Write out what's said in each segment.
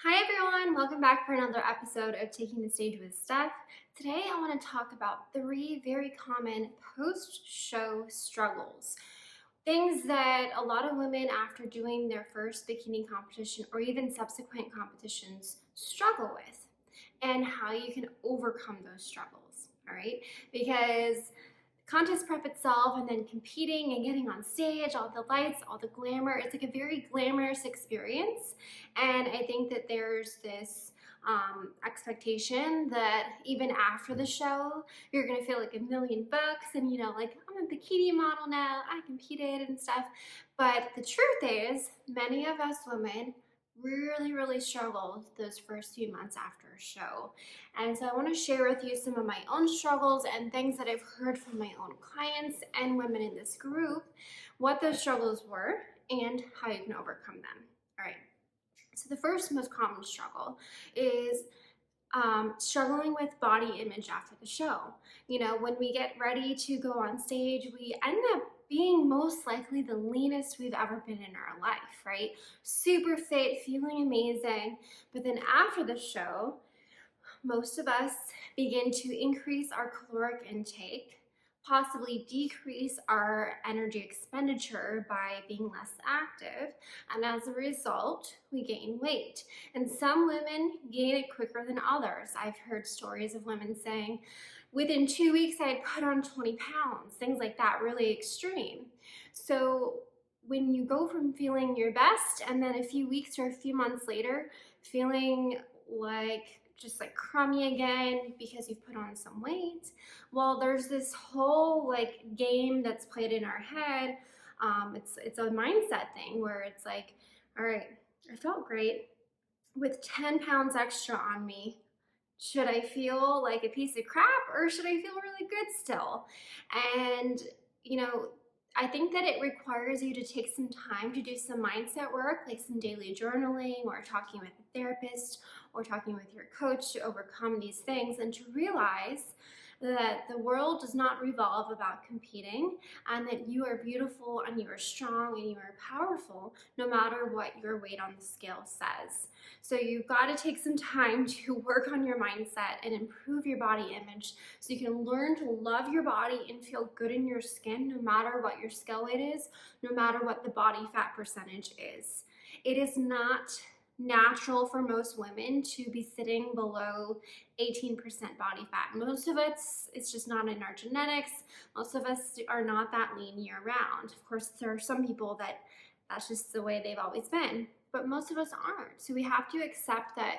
Hi everyone, welcome back for another episode of Taking the Stage with Steph. Today I want to talk about 3 very common post-show struggles. Things that a lot of women after doing their first bikini competition or even subsequent competitions struggle with, and how you can overcome those struggles, all right? Because contest prep itself and then competing and getting on stage, all the lights, all the glamour, it's like a very glamorous experience. And I think that there's this expectation that even after the show, you're gonna feel like $1,000,000 and like I'm a bikini model now, I competed and stuff. But the truth is, many of us women really struggle those first few months after a show. And so I want to share with you some of my own struggles and things that I've heard from my own clients and women in this group, what those struggles were and how you can overcome them. All right. So the first most common struggle is struggling with body image after the show. When we get ready to go on stage, we end up being most likely the leanest we've ever been in our life, right? Super fit, feeling amazing. But then after the show, most of us begin to increase our caloric intake, possibly decrease our energy expenditure by being less active, and as a result, we gain weight. And some women gain it quicker than others. I've heard stories of women saying, within 2 weeks, I had put on 20 pounds, things like that, really extreme. So when you go from feeling your best and then a few weeks or a few months later, feeling like just like crummy again because you've put on some weight, well, there's this whole like game that's played in our head. It's a mindset thing where it's like, all right, I felt great with 10 pounds extra on me. Should I feel like a piece of crap or should I feel really good still? And I think that it requires you to take some time to do some mindset work, like some daily journaling or talking with a therapist or talking with your coach to overcome these things and to realize that the world does not revolve about competing and that you are beautiful and you are strong and you are powerful no matter what your weight on the scale says. So you've got to take some time to work on your mindset and improve your body image so you can learn to love your body and feel good in your skin no matter what your scale weight is, no matter what the body fat percentage is. It is not natural for most women to be sitting below 18% body fat. Most of it's just not in our genetics. Most of us are not that lean year round. Of course, there are some people that's just the way they've always been, but most of us aren't. So we have to accept that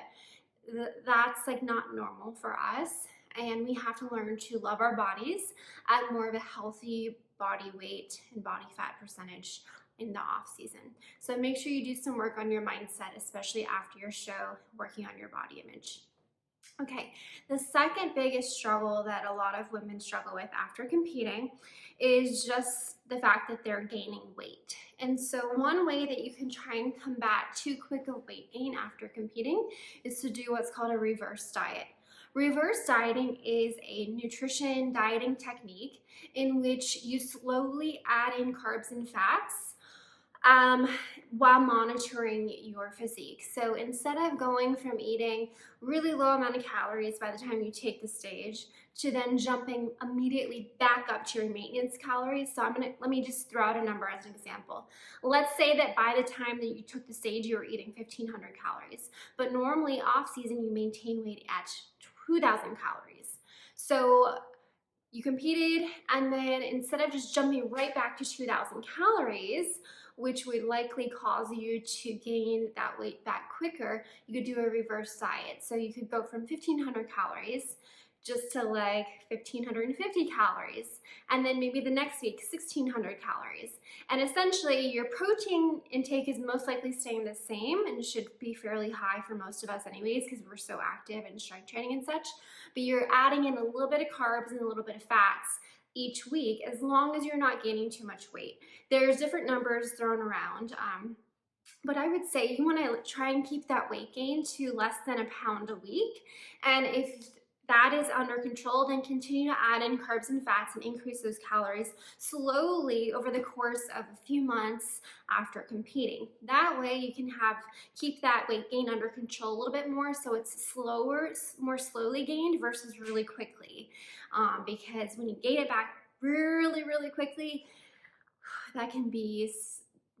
that's like not normal for us, and we have to learn to love our bodies at more of a healthy body weight and body fat percentage in the off season. So make sure you do some work on your mindset, especially after your show, working on your body image. Okay, the second biggest struggle that a lot of women struggle with after competing is just the fact that they're gaining weight. And so one way that you can try and combat too quick of weight gain after competing is to do what's called a reverse diet. Reverse dieting is a nutrition dieting technique in which you slowly add in carbs and fats while monitoring your physique. So instead of going from eating really low amount of calories by the time you take the stage to then jumping immediately back up to your maintenance calories. So let me just throw out a number as an example. Let's say that by the time that you took the stage, you were eating 1,500 calories, but normally off season, you maintain weight at 2,000 calories. So you competed, and then instead of just jumping right back to 2,000 calories, which would likely cause you to gain that weight back quicker, you could do a reverse diet. So you could go from 1,500 calories just to like 1,550 calories, and then maybe the next week 1,600 calories. And essentially your protein intake is most likely staying the same and should be fairly high for most of us anyways because we're so active and strength training and such, but you're adding in a little bit of carbs and a little bit of fats each week as long as you're not gaining too much weight. There's different numbers thrown around, but I would say you want to try and keep that weight gain to less than a pound a week. And if that is under control, then continue to add in carbs and fats and increase those calories slowly over the course of a few months after competing. That way you can keep that weight gain under control a little bit more, so it's slower, more slowly gained versus really quickly. Because when you gain it back really, really quickly, that can be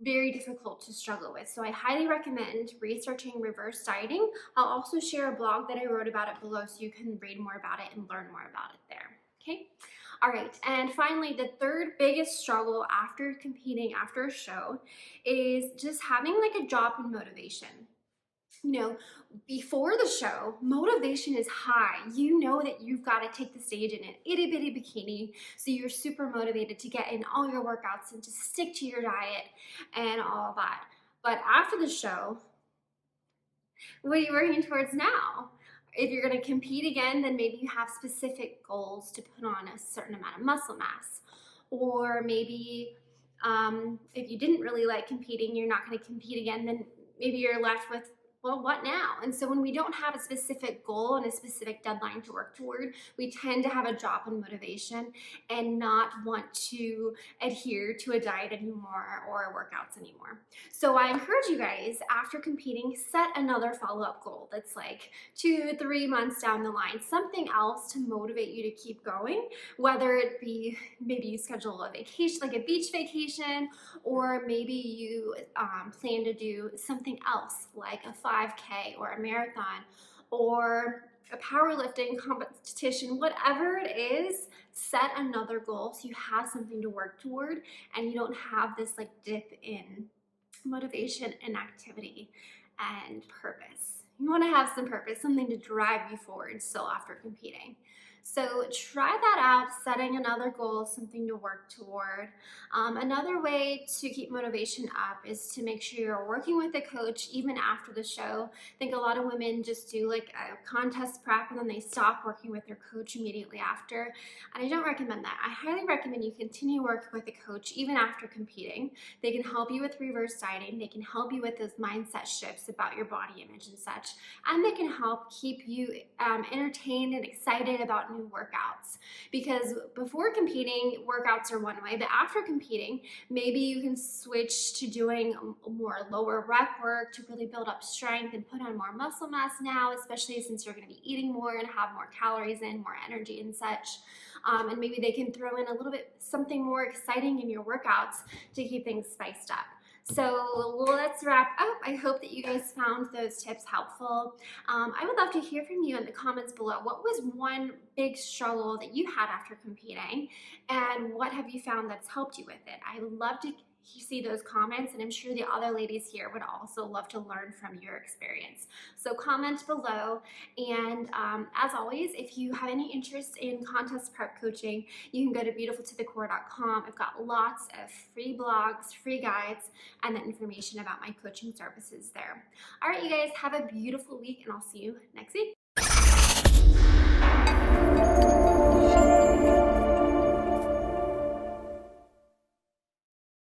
very difficult to struggle with. So I highly recommend researching reverse dieting. I'll also share a blog that I wrote about it below so you can read more about it and learn more about it there. Okay. All right. And finally, the third biggest struggle after competing, after a show, is just having like a drop in motivation. You know, before the show, motivation is high. You know that you've got to take the stage in an itty bitty bikini, so you're super motivated to get in all your workouts and to stick to your diet and all that. But after the show, what are you working towards now? If you're going to compete again, then maybe you have specific goals to put on a certain amount of muscle mass. Or maybe if you didn't really like competing, you're not going to compete again, then maybe you're left with, well, what now? And so when we don't have a specific goal and a specific deadline to work toward, we tend to have a drop in motivation and not want to adhere to a diet anymore or workouts anymore. So I encourage you guys, after competing, set another follow-up goal that's like 2-3 months down the line, something else to motivate you to keep going, whether it be maybe you schedule a vacation, like a beach vacation, or maybe you plan to do something else like a 5K or a marathon or a powerlifting competition. Whatever it is, set another goal so you have something to work toward and you don't have this like dip in motivation and activity and purpose. You want to have some purpose, something to drive you forward still after competing. So try that out, setting another goal, something to work toward. Another way to keep motivation up is to make sure you're working with a coach even after the show. I think a lot of women just do like a contest prep and then they stop working with their coach immediately after. And I don't recommend that. I highly recommend you continue working with a coach even after competing. They can help you with reverse dieting. They can help you with those mindset shifts about your body image and such. And they can help keep you entertained and excited about new workouts, because before competing, workouts are one way, but after competing, maybe you can switch to doing more lower rep work to really build up strength and put on more muscle mass now, especially since you're going to be eating more and have more calories in, more energy and such. And maybe they can throw in a little bit something more exciting in your workouts to keep things spiced up. So let's wrap up. I hope that you guys found those tips helpful. I would love to hear from you in the comments below. What was one big struggle that you had after competing, and what have you found that's helped you with it? I would love to see those comments, and I'm sure the other ladies here would also love to learn from your experience. So comment below, and as always, if you have any interest in contest prep coaching, you can go to beautifultothecore.com. I've got lots of free blogs, free guides, and the information about my coaching services there. All right, you guys, have a beautiful week, and I'll see you next week.